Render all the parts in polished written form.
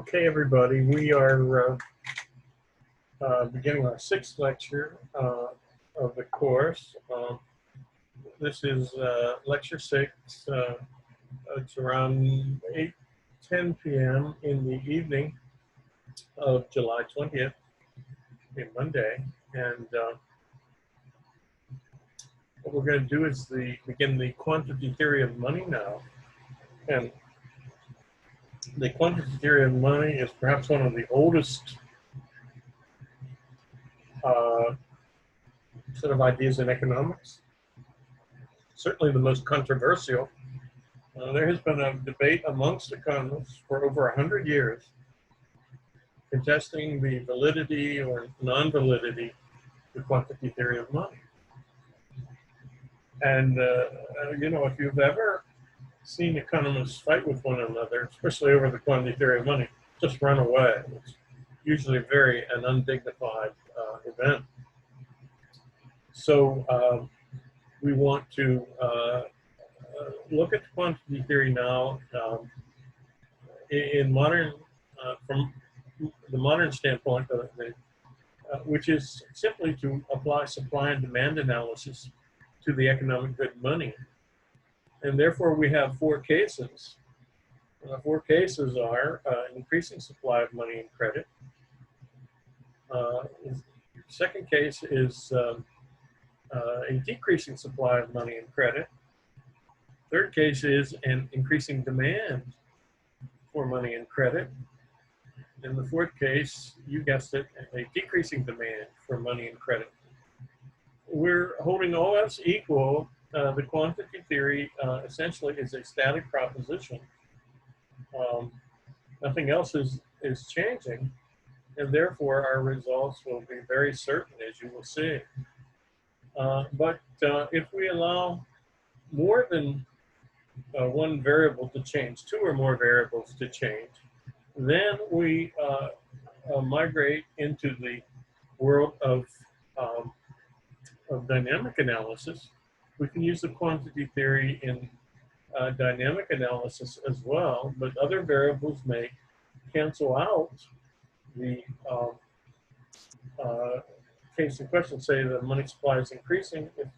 Okay, everybody, we are beginning our sixth lecture of the course. This is lecture 6. It's around 8:10 p.m. in the evening of July 20th, Monday. And what we're going to do is begin the quantity theory of money now. And the quantity theory of money is perhaps one of the oldest set of ideas in economics. Certainly the most controversial. There has been a debate amongst economists for over 100 years contesting the validity or non-validity of the quantity theory of money. And, if you've ever seen economists fight with one another, especially over the quantity theory of money, just run away. It's usually an undignified event. So we want to look at quantity theory now in modern, from the modern standpoint, which is simply to apply supply and demand analysis to the economic good money. And therefore we have 4 cases. 4 cases are increasing supply of money and credit. Second case is a decreasing supply of money and credit. Third case is an increasing demand for money and credit. And the fourth case, you guessed it, a decreasing demand for money and credit. We're holding all else equal. The quantity theory essentially is a static proposition. Nothing else is changing, and therefore our results will be very certain, as you will see. But if we allow more than one variable to change, 2 or more variables to change, then we migrate into the world of dynamic analysis. We can use the quantity theory in dynamic analysis as well, but other variables may cancel out the case in question. Say the money supply is increasing. If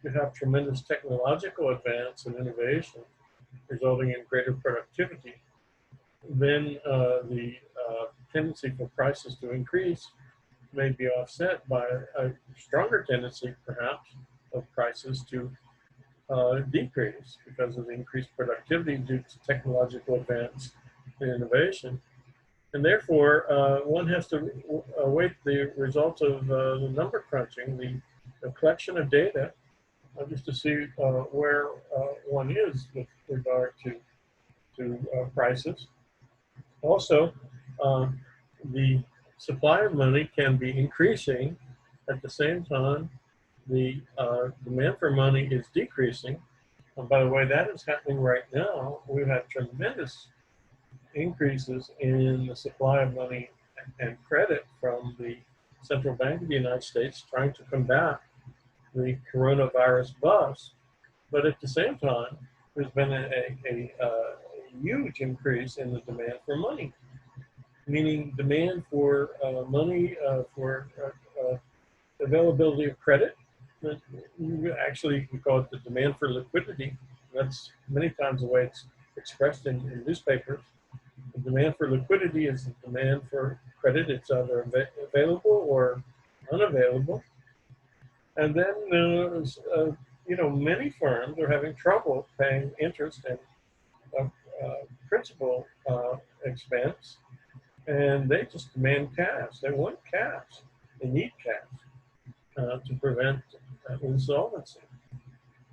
you have tremendous technological advance and innovation resulting in greater productivity, then the tendency for prices to increase may be offset by a stronger tendency, perhaps, of prices to decrease because of the increased productivity due to technological advance and innovation. And therefore, one has to await the results of the number crunching, the collection of data, just to see where one is with regard to prices. Also, the supply of money can be increasing at the same time the demand for money is decreasing. And by the way, that is happening right now. We've had tremendous increases in the supply of money and credit from the Central Bank of the United States trying to combat the coronavirus bust. But at the same time, there's been a huge increase in the demand for money, meaning demand for money for availability of credit. Actually, we call it the demand for liquidity. That's many times the way it's expressed in newspapers. The demand for liquidity is the demand for credit. It's either available or unavailable. And then, many firms are having trouble paying interest and principal expense, and they just demand cash. They want cash. They need cash to prevent insolvency.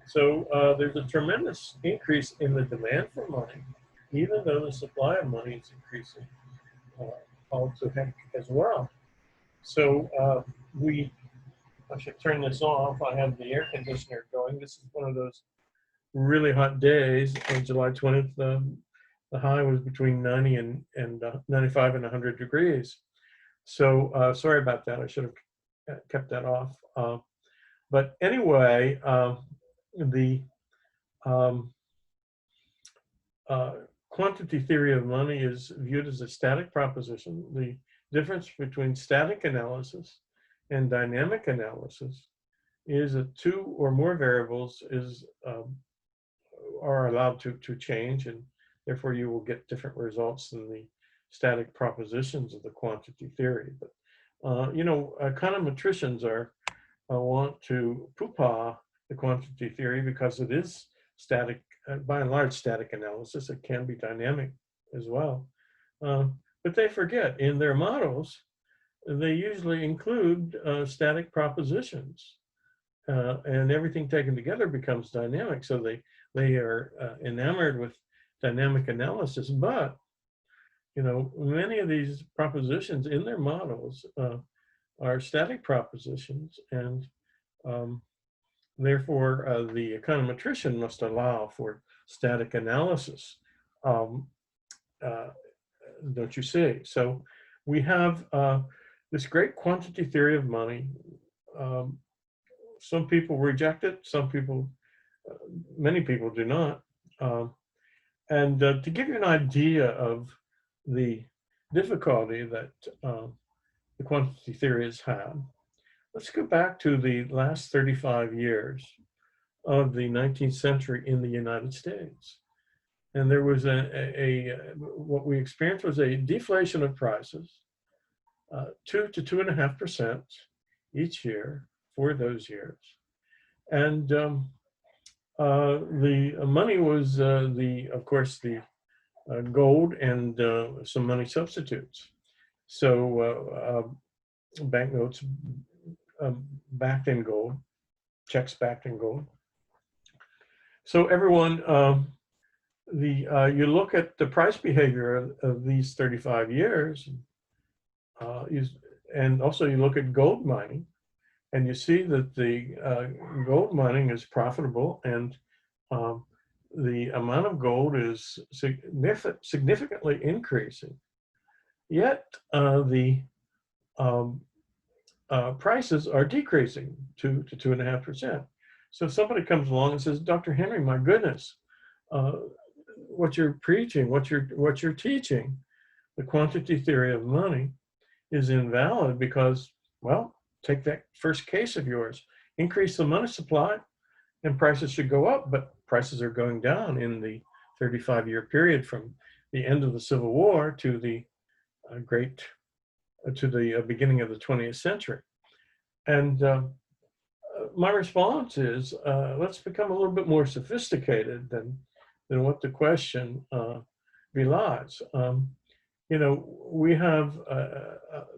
So there's a tremendous increase in the demand for money, even though the supply of money is increasing all to heck as well. So I should turn this off. I have the air conditioner going. This is one of those really hot days on July 20th. The high was between 90 and 95 and 100 degrees. So sorry about that. I should have kept that off. But anyway, the quantity theory of money is viewed as a static proposition. The difference between static analysis and dynamic analysis is that two or more variables are allowed to change, and therefore you will get different results than the static propositions of the quantity theory. But econometricians want to poo-pah the quantity theory because it is static, by and large static analysis. It can be dynamic as well. But they forget in their models, they usually include static propositions, and everything taken together becomes dynamic. So they are enamored with dynamic analysis, but many of these propositions in their models are static propositions, and therefore the econometrician must allow for static analysis. Don't you see? So we have this great quantity theory of money. Some people reject it, many people do not. And to give you an idea of the difficulty that the quantity theory has had, let's go back to the last 35 years of the 19th century in the United States. And there was what we experienced was a deflation of prices, 2 to 2.5% each year for those years. And the money was of course, the gold and some money substitutes. So banknotes backed in gold, checks backed in gold. So everyone, you look at the price behavior of these 35 years, and also you look at gold mining, and you see that the gold mining is profitable, and the amount of gold is significantly increasing. Yet the prices are decreasing 2 to 2.5%. So somebody comes along and says, Dr. Henry, my goodness, what you're preaching, what you're teaching, the quantity theory of money, is invalid because, well, take that first case of yours, increase the money supply and prices should go up, but prices are going down in the 35-year period from the end of the Civil War to the beginning of the 20th century. And my response is, let's become a little bit more sophisticated than what the question belies. We have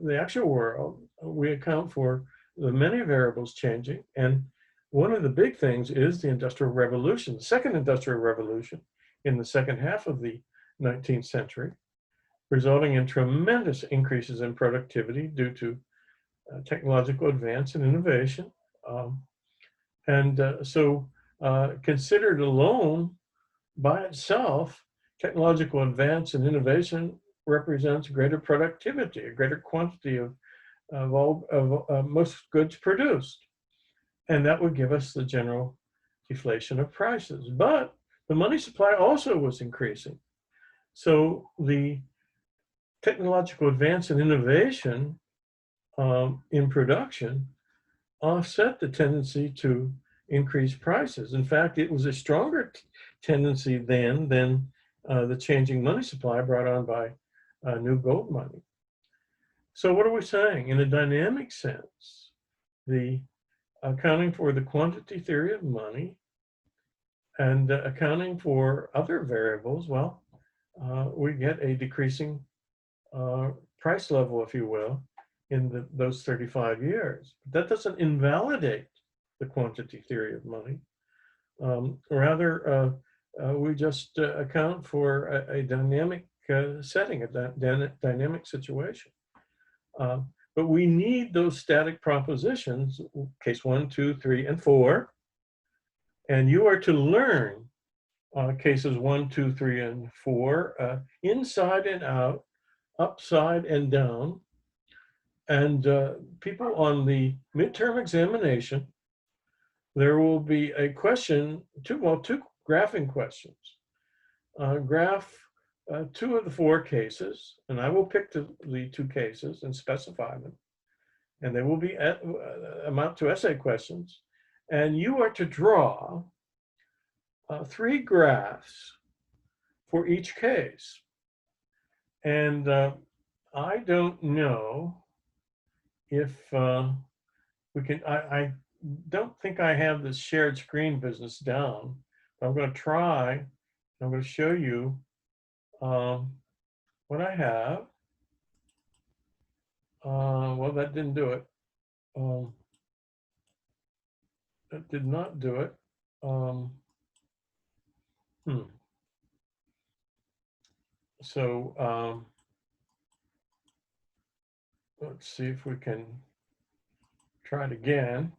the actual world, we account for the many variables changing, and one of the big things is the Industrial Revolution, the second Industrial Revolution in the second half of the 19th century, resulting in tremendous increases in productivity due to technological advance and innovation. So considered alone by itself, technological advance and innovation represents greater productivity, a greater quantity of most goods produced. And that would give us the general deflation of prices. But the money supply also was increasing. So the technological advance and innovation in production offset the tendency to increase prices. In fact, it was a stronger tendency then than the changing money supply brought on by new gold mining. So what are we saying? In a dynamic sense, the accounting for the quantity theory of money and accounting for other variables, well, we get a decreasing price level, if you will, in those 35 years. But that doesn't invalidate the quantity theory of money. Rather, we just account for a dynamic setting, a dynamic situation. But we need those static propositions, case 1, 2, 3, and 4. And you are to learn cases 1, 2, 3, and 4, inside and out, upside and down. And people on the midterm examination, there will be a question, two graphing questions. Graph two of the four cases, and I will pick the two cases and specify them. And they will be amount to essay questions. And you are to draw 3 graphs for each case. And I don't know if we can, I don't think I have this shared screen business down, but I'm going to try. I'm going to show you what I have. Well, that didn't do it. That did not do it. So let's see if we can try it again.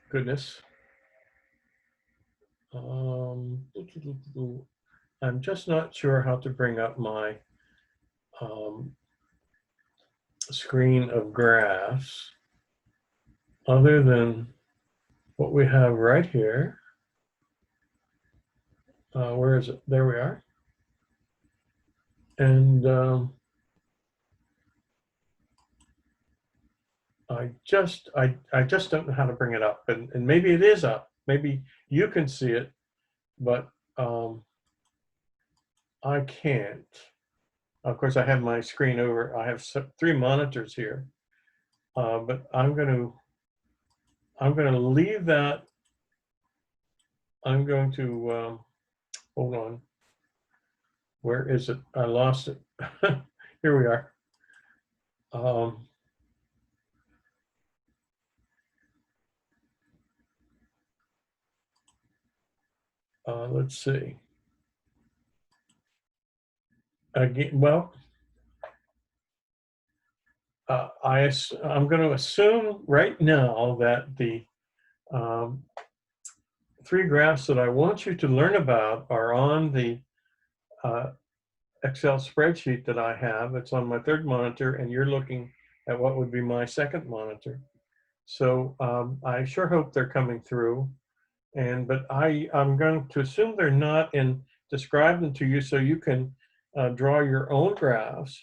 Goodness. I'm just not sure how to bring up my screen of graphs other than what we have right here. Where is it? There we are. And I just don't know how to bring it up, and maybe it is up. Maybe you can see it, but I can't. Of course, I have my screen over. I have 3 monitors here, but I'm going to leave that. I'm going to hold on. Where is it? I lost it. Here we are. Let's see. Again, well, I'm going to assume right now that the 3 graphs that I want you to learn about are on the Excel spreadsheet that I have. It's on my 3rd monitor, and you're looking at what would be my 2nd monitor. So I sure hope they're coming through. But I'm going to assume they're not, and describe them to you so you can draw your own graphs.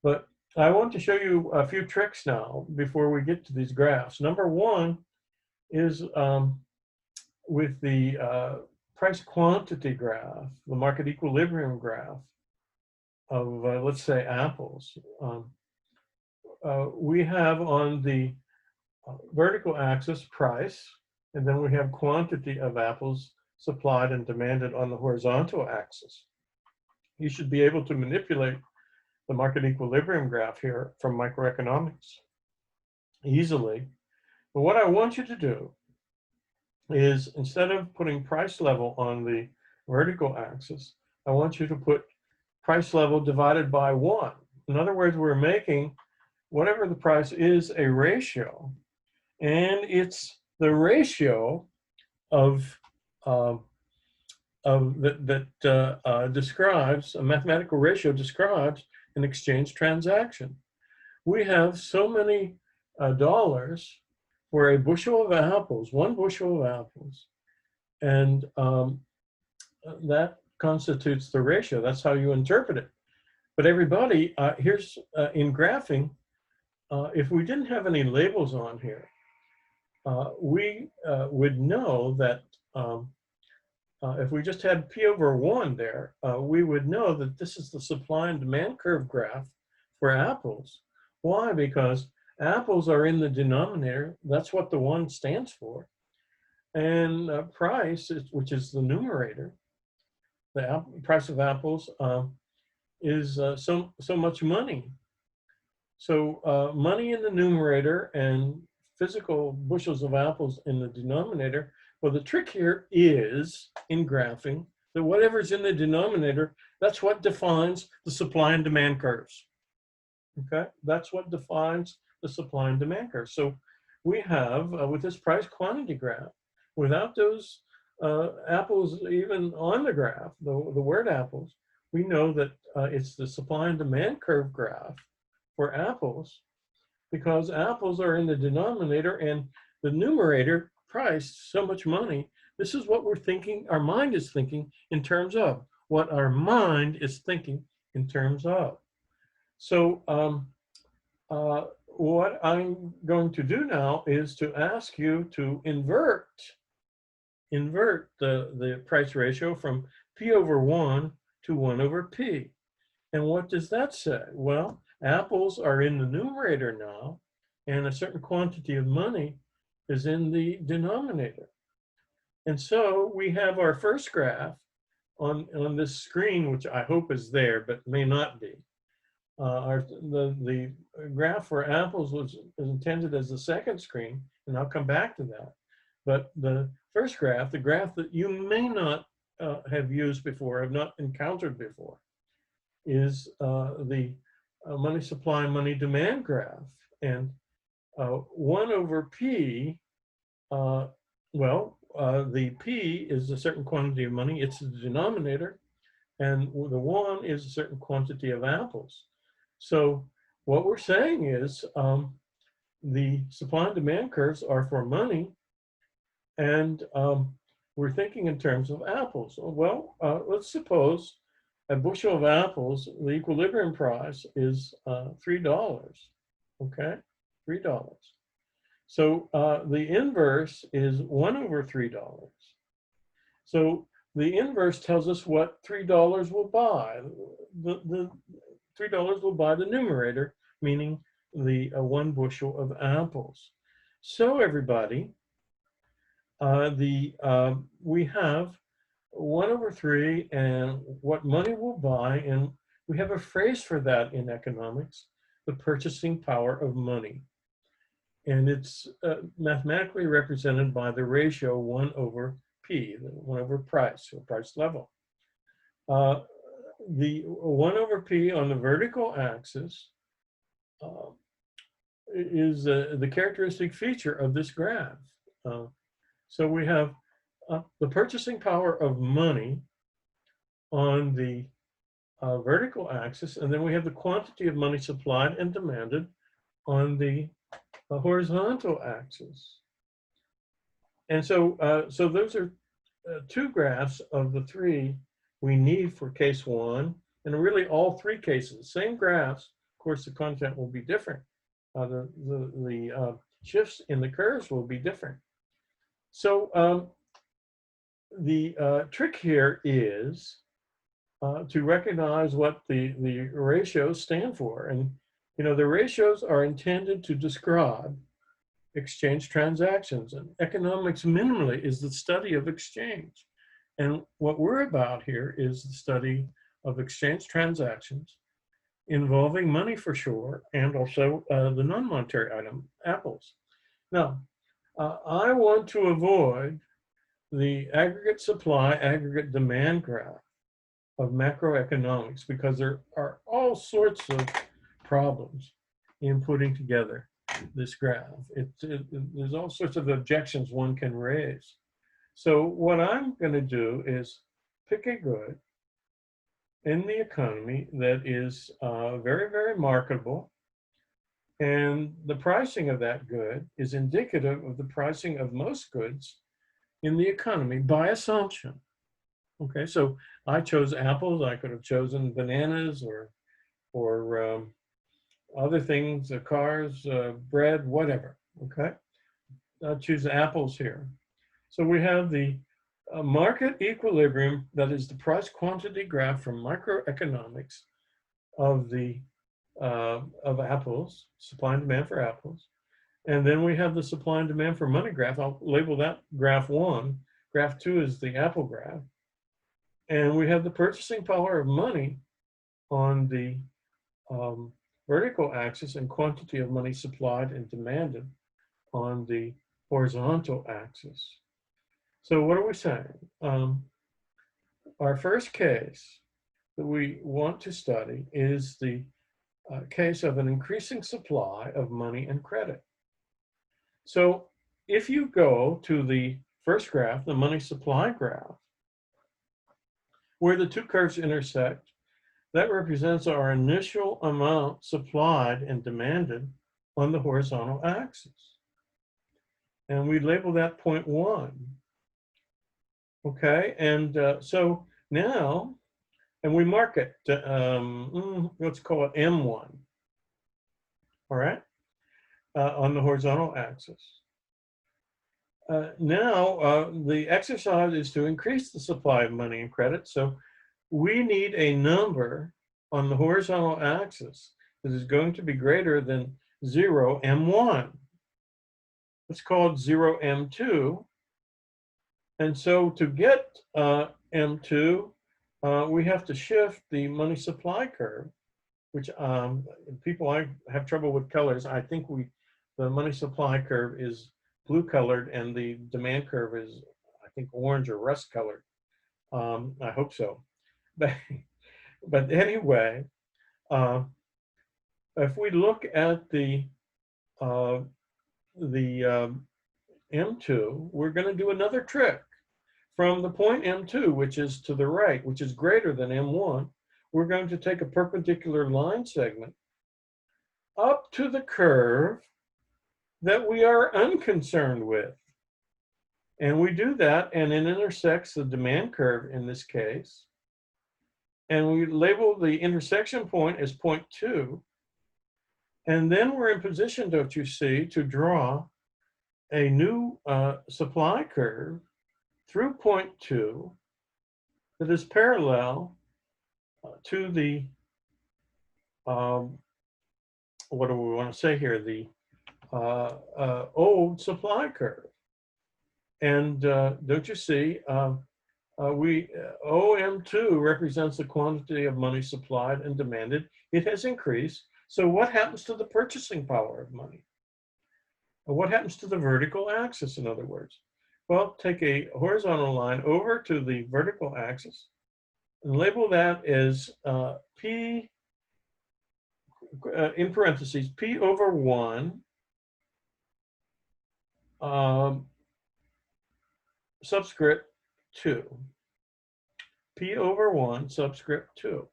But I want to show you a few tricks now before we get to these graphs. Number 1 is with the price quantity graph, the market equilibrium graph of, let's say, apples. We have on the vertical axis price, and then we have quantity of apples supplied and demanded on the horizontal axis. You should be able to manipulate the market equilibrium graph here from microeconomics easily. But what I want you to do is, instead of putting price level on the vertical axis, I want you to put price level divided by 1. In other words, we're making whatever the price is a ratio, and it's the ratio of describes, a mathematical ratio describes an exchange transaction. We have so many dollars for a bushel of apples, 1 bushel of apples, and that constitutes the ratio. That's how you interpret it. But everybody, here's in graphing, if we didn't have any labels on here, we would know that if we just had P over 1 there, we would know that this is the supply and demand curve graph for apples. Why? Because apples are in the denominator. That's what the 1 stands for. And price, which is the numerator, the price of apples is so much money. So money in the numerator and physical bushels of apples in the denominator. Well, the trick here is, in graphing, that whatever's in the denominator, that's what defines the supply and demand curves. Okay, that's what defines the supply and demand curve. So we have, with this price quantity graph, without those apples even on the graph, the word apples, we know that it's the supply and demand curve graph for apples, because apples are in the denominator and the numerator price so much money, This is what we're thinking, our mind is thinking in terms of, what our mind is thinking in terms of. So what I'm going to do now is to ask you to invert the price ratio from P over 1 to 1 over P. And what does that say? Well, apples are in the numerator now, and a certain quantity of money is in the denominator. And so we have our first graph on this screen, which I hope is there, but may not be. The graph for apples was intended as the second screen, and I'll come back to that. But the first graph, the graph that you may not have used before, have not encountered before, is the money supply and money demand graph. And 1 over P, the P is a certain quantity of money, it's the denominator, and the 1 is a certain quantity of apples. So what we're saying is the supply and demand curves are for money, and we're thinking in terms of apples. Well, let's suppose a bushel of apples, the equilibrium price is $3, okay? $3. So the inverse is 1 over $3. So the inverse tells us what $3 will buy. The $3 will buy the numerator, meaning the 1 bushel of apples. So everybody, we have 1 over 3 and what money will buy, and we have a phrase for that in economics, the purchasing power of money. And it's mathematically represented by the ratio 1 over P, 1 over price, or price level. The 1 over P on the vertical axis is the characteristic feature of this graph. So we have the purchasing power of money on the vertical axis, and then we have the quantity of money supplied and demanded on the horizontal axis. And so, so those are 2 graphs of the 3 we need for case 1, and really all 3 cases, same graphs. Of course, the content will be different. The shifts in the curves will be different. So the trick here is to recognize what the ratios stand for. And you know, the ratios are intended to describe exchange transactions, and economics minimally is the study of exchange. And what we're about here is the study of exchange transactions involving money for sure, and also the non-monetary item, apples. Now, I want to avoid the aggregate supply, aggregate demand graph of macroeconomics, because there are all sorts of problems in putting together this graph. There's all sorts of objections one can raise. So what I'm going to do is pick a good in the economy that is very, very marketable, and the pricing of that good is indicative of the pricing of most goods in the economy by assumption. Okay, so I chose apples. I could have chosen bananas or other things, cars, bread, whatever. Okay, I'll choose apples here. So we have the market equilibrium, that is the price quantity graph from microeconomics of the of apples, supply and demand for apples. And then we have the supply and demand for money graph. I'll label that graph 1. Graph 2 is the apple graph. And we have the purchasing power of money on the vertical axis and quantity of money supplied and demanded on the horizontal axis. So what are we saying? Our first case that we want to study is the case of an increasing supply of money and credit. So if you go to the first graph, the money supply graph, where the 2 curves intersect, that represents our initial amount supplied and demanded on the horizontal axis. And we label that point 1. Okay, and so now, and we mark it, let's call it M1, all right, on the horizontal axis. Now, the exercise is to increase the supply of money and credit. So we need a number on the horizontal axis that is going to be greater than 0, M1. Let's call it 0, M2. And so to get M2, we have to shift the money supply curve, which people I have trouble with colors. I think the money supply curve is blue colored and the demand curve is, I think, orange or rust colored. I hope so. But anyway, if we look at the M2, we're going to do another trick. From the point M2, which is to the right, which is greater than M1, we're going to take a perpendicular line segment up to the curve that we are unconcerned with. And we do that, and it intersects the demand curve in this case. And we label the intersection point as point 2. And then we're in position, don't you see, to draw a new supply curve through point 2 that is parallel to the, what do we want to say here, the old supply curve. And don't you see, OM2 represents the quantity of money supplied and demanded. It has increased. So what happens to the purchasing power of money? What happens to the vertical axis, in other words? Well, take a horizontal line over to the vertical axis and label that as P, in parentheses, P over 1 subscript 2. P over 1 subscript 2.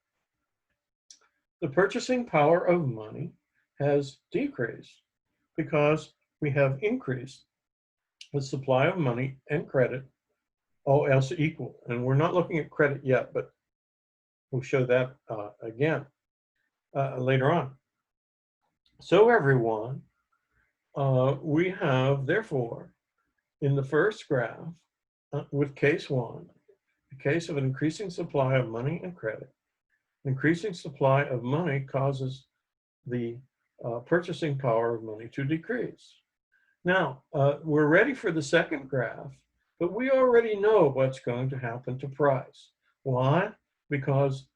The purchasing power of money has decreased because we have increased the supply of money and credit, all else equal. And we're not looking at credit yet, but we'll show that again later on. So everyone, we have, therefore, in the first graph, with case 1, the case of an increasing supply of money and credit. Increasing supply of money causes the purchasing power of money to decrease. Now, we're ready for the second graph, but we already know what's going to happen to price. Why? Because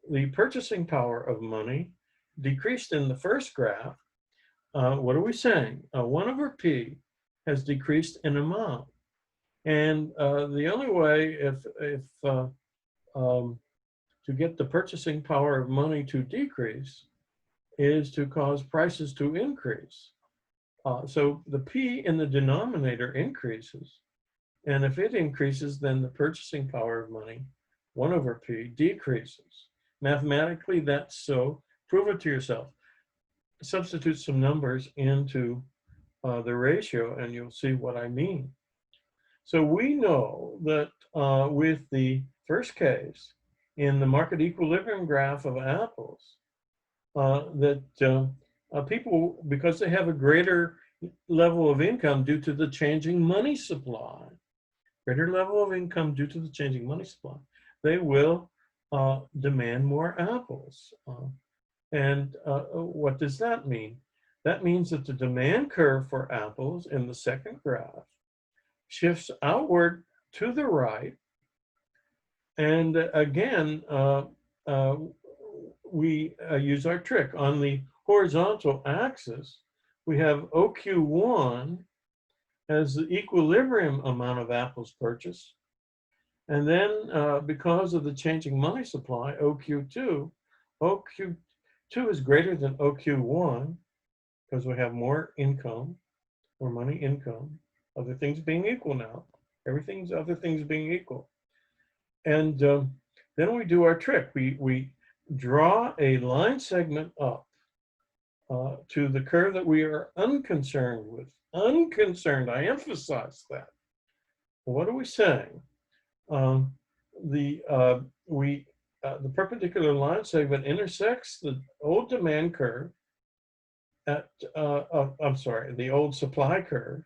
the purchasing power of money decreased in the first graph. What are we saying? 1 over P has decreased in amount. And the only way to get the purchasing power of money to decrease is to cause prices to increase. So the P in the denominator increases. And if it increases, then the purchasing power of money, 1 over P, decreases. Mathematically, that's so. Prove it to yourself. Substitute some numbers into the ratio, and you'll see what I mean. So we know that with the first case, in the market equilibrium graph of apples, that people, because they have a greater level of income due to the changing money supply, greater level of income due to the changing money supply, they will demand more apples. And what does that mean? That means that the demand curve for apples in the second graph shifts outward to the right. And again, we use our trick. On the horizontal axis, we have OQ1 as the equilibrium amount of apples purchased. And then because of the changing money supply, OQ2 is greater than OQ1 because we have more income, more money income, other things being equal now. Everything's other things being equal. And then we do our trick. We draw a line segment up to the curve that we are unconcerned with. Unconcerned, I emphasize that. What are we saying? Um, the perpendicular line segment intersects the old demand curve at, I'm sorry, the old supply curve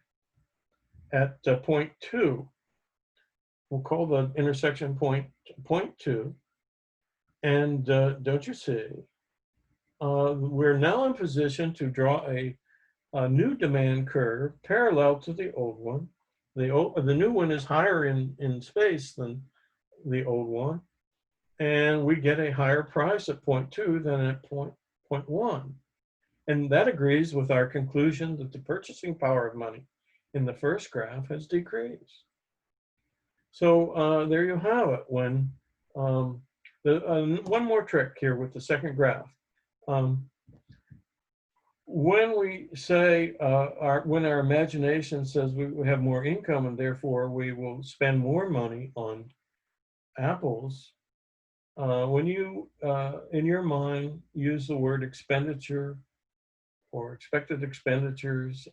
at point 2. We'll call the intersection point 2. And don't you see, we're now in position to draw a new demand curve parallel to the old one. The new one is higher in space than the old one, and we get a higher price at point 2 than at point 1. And that agrees with our conclusion that the purchasing power of money in the first graph has decreased. So there you have it. When one more trick here with the second graph. When we say, when our imagination says we have more income and therefore we will spend more money on apples, when you, in your mind, use the word expenditure or expected expenditures,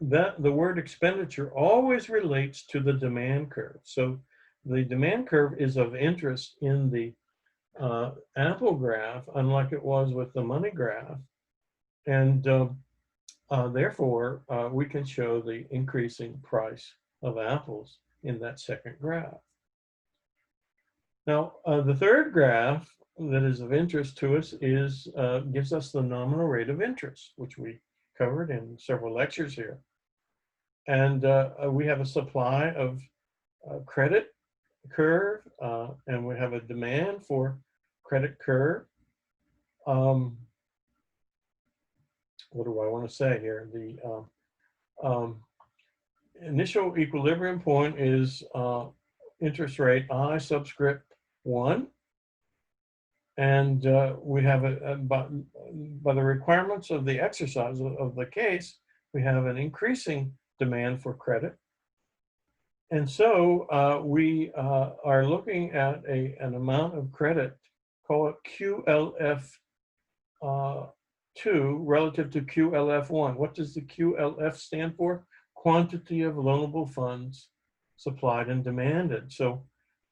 that the word expenditure always relates to the demand curve. So the demand curve is of interest in the apple graph, unlike it was with the money graph. And therefore, we can show the increasing price of apples in that second graph. Now, the third graph that is of interest to us is gives us the nominal rate of interest, which we covered in several lectures here. And we have a supply of credit curve, and we have a demand for credit curve. What do I want to say here? The initial equilibrium point is interest rate I subscript 1. And we have, by the requirements of the exercise of the case, we have an increasing demand for credit. And so we are looking at an amount of credit, call it QLF2 relative to QLF1. What does the QLF stand for? Quantity of loanable funds supplied and demanded. So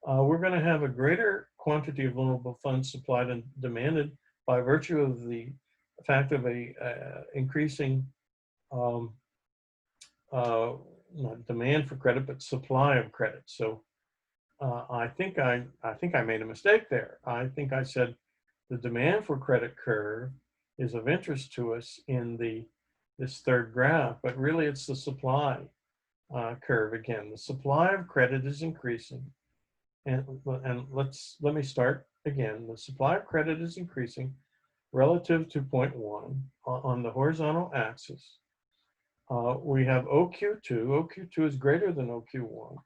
we're going to have a greater quantity of loanable funds supplied and demanded by virtue of the fact of a increasing not demand for credit, but supply of credit. So I think I made a mistake there. I think I said the demand for credit curve is of interest to us in this third graph, but really it's the supply curve again. The supply of credit is increasing, and let me start again. The supply of credit is increasing relative to point 1 on the horizontal axis. We have OQ2. OQ2 is greater than OQ1.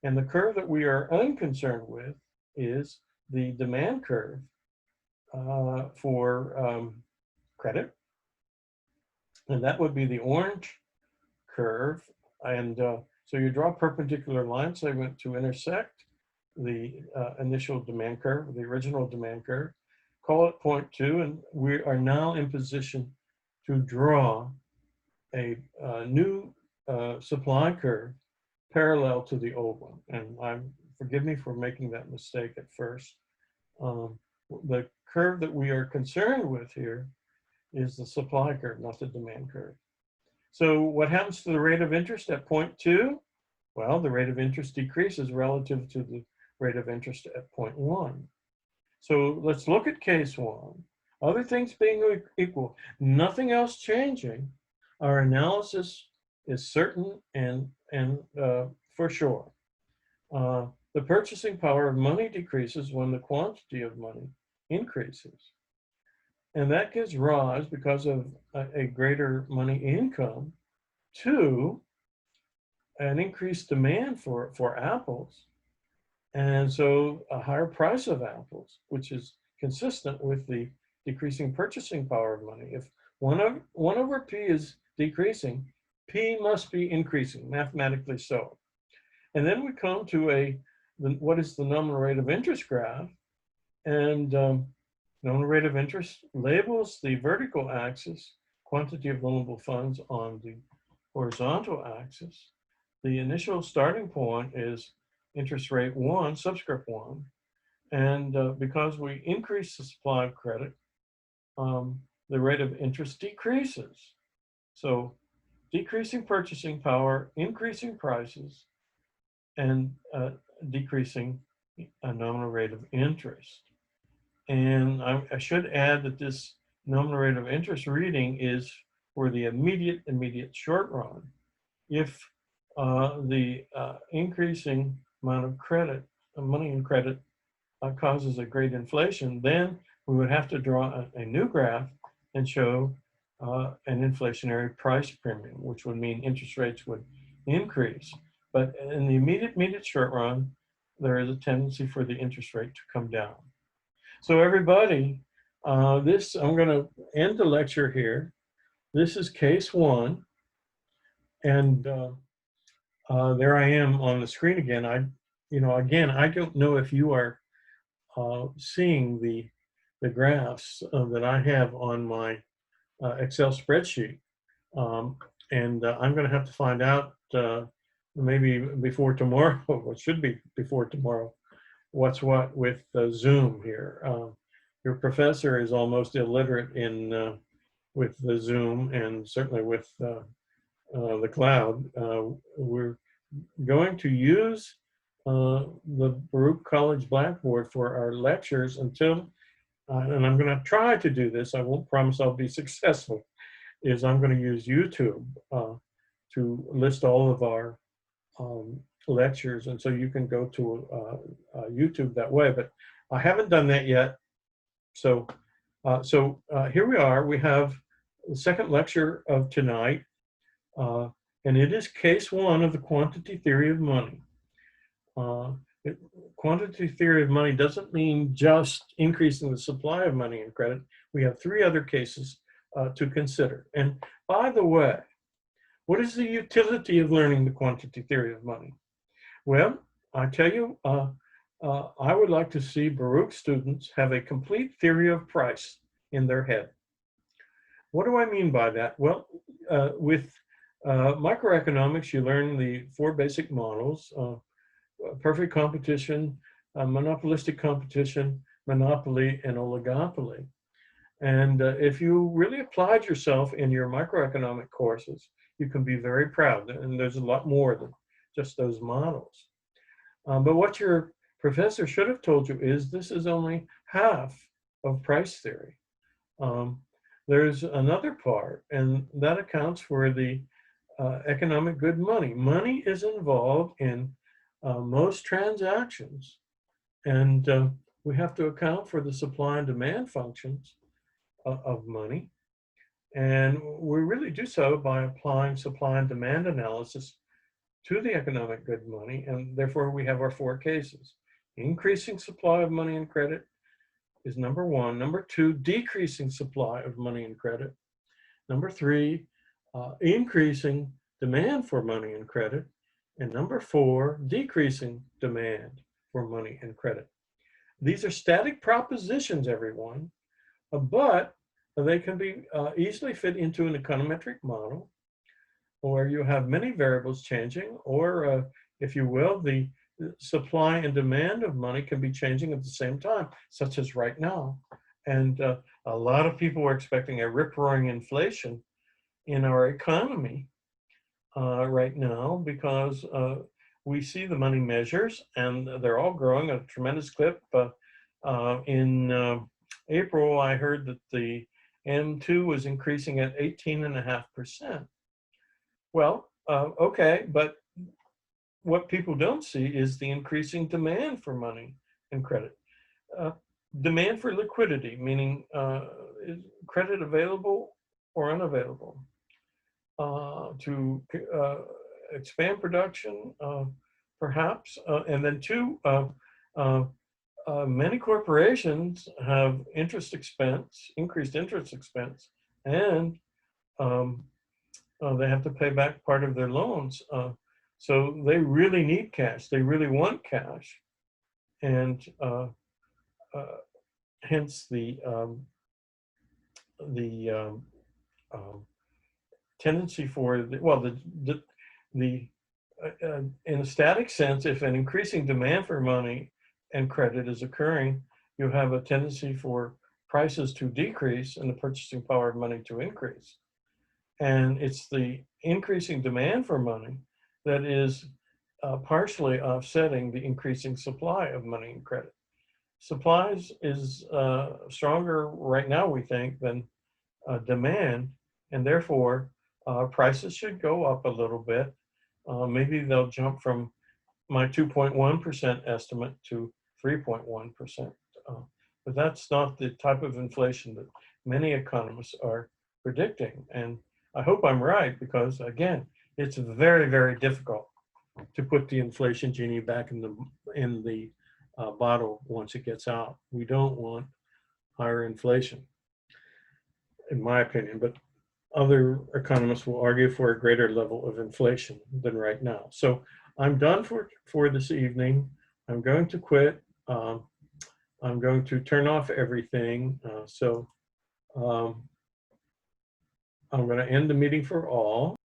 And the curve that we are unconcerned with is the demand curve for credit. And that would be the orange curve. And so you draw a perpendicular line segment to intersect the initial demand curve, the original demand curve. Call it point 2. And we are now in position to draw a new supply curve parallel to the old one. And forgive me for making that mistake at first. The curve that we are concerned with here is the supply curve, not the demand curve. So what happens to the rate of interest at point 2? Well, the rate of interest decreases relative to the rate of interest at point 1. So let's look at case 1. Other things being equal, nothing else changing, our analysis is certain and for sure. The purchasing power of money decreases when the quantity of money increases. And that gives rise, because of a greater money income, to an increased demand for apples. And so a higher price of apples, which is consistent with the decreasing purchasing power of money. If 1 over P is decreasing, P must be increasing, mathematically so. And then we come to what is the nominal rate of interest graph. And nominal rate of interest labels the vertical axis, quantity of loanable funds, on the horizontal axis, the initial starting point is interest rate 1, subscript 1. And because we increase the supply of credit, the rate of interest decreases. So decreasing purchasing power, increasing prices, and decreasing a nominal rate of interest. And I should add that this nominal rate of interest reading is for the immediate short run. If the increasing amount of credit, money in credit, causes a great inflation, then we would have to draw a new graph and show an inflationary price premium, which would mean interest rates would increase. But in the immediate short run, there is a tendency for the interest rate to come down. So everybody, I'm going to end the lecture here. This is case 1. And there I am on the screen again. I don't know if you are seeing the graphs that I have on my Excel spreadsheet. And I'm going to have to find out maybe before tomorrow, what should be before tomorrow, what's what with Zoom here. Your professor is almost illiterate in with the Zoom, and certainly with the cloud. We're going to use the Baruch College Blackboard for our lectures until, and I'm going to try to do this, I won't promise I'll be successful, is I'm going to use YouTube to list all of our lectures, and so you can go to YouTube that way, but I haven't done that yet. So here we are. We have the second lecture of tonight, and it is case 1 of the quantity theory of money. Quantity theory of money doesn't mean just increasing the supply of money and credit. We have 3 other cases to consider. And by the way, what is the utility of learning the quantity theory of money? Well, I tell you, I would like to see Baruch students have a complete theory of price in their head. What do I mean by that? Well, with microeconomics, you learn the 4 basic models: perfect competition, monopolistic competition, monopoly, and oligopoly. And if you really applied yourself in your microeconomic courses, you can be very proud. And there's a lot more than just those models. But what your professor should have told you is this is only half of price theory. There's another part, and that accounts for the economic good money. Money is involved in most transactions, and we have to account for the supply and demand functions of money. And we really do so by applying supply and demand analysis to the economic good money, and therefore we have our 4 cases. Increasing supply of money and credit is number 1. Number 2, decreasing supply of money and credit. Number 3, increasing demand for money and credit. And number 4, decreasing demand for money and credit. These are static propositions, everyone, but they can be easily fit into an econometric model, or you have many variables changing, or if you will, the supply and demand of money can be changing at the same time, such as right now. And a lot of people are expecting a rip-roaring inflation in our economy right now, because we see the money measures, and they're all growing at a tremendous clip. In April, I heard that the M2 was increasing at 18.5%. Well, okay, but what people don't see is the increasing demand for money and credit. Demand for liquidity, meaning is credit available or unavailable? To expand production, perhaps. And then 2, many corporations have interest expense, increased interest expense, and they have to pay back part of their loans. So they really need cash. They really want cash. And hence the tendency for in a static sense, if an increasing demand for money and credit is occurring, you have a tendency for prices to decrease and the purchasing power of money to increase. And it's the increasing demand for money that is partially offsetting the increasing supply of money and credit. Supplies is stronger right now, we think, than demand, and therefore prices should go up a little bit. Maybe they'll jump from my 2.1% estimate to 3.1%. But that's not the type of inflation that many economists are predicting. And I hope I'm right, because again, it's very, very difficult to put the inflation genie back in the bottle once it gets out. We don't want higher inflation, in my opinion, but other economists will argue for a greater level of inflation than right now. So I'm done for this evening. I'm going to quit. I'm going to turn off everything. I'm going to end the meeting for all.